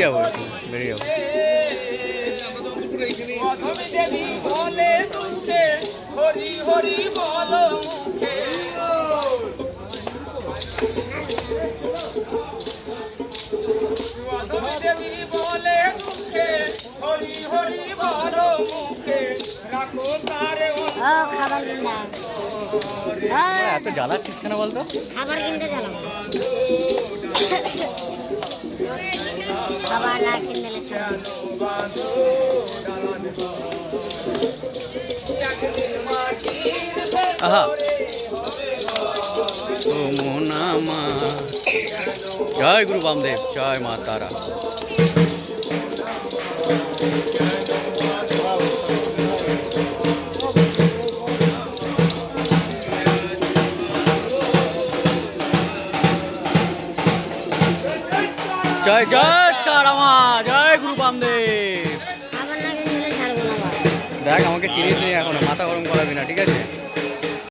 যাবো বেরিয়ে যাবো। হরি হরি বল মুখে দেবী বলে মুখে হরি হরি বল মুখে রাখো তারে খাবার কিনতে এত জ্বালাচ্ছিস কেন বলতো? খাবার কিনতে চালাম খাবার না কিনলে আহা ও মোনা মা। জয় গুরু বামদেব, জয় মা তারা। জয় জয় তারা মা, জয় গুরু বামদেব। খাবার না কিনলে ছাড়বো না। দেখ আমাকে চিনিস নি এখনো, মাথা গরম করাবি না, ঠিক আছে?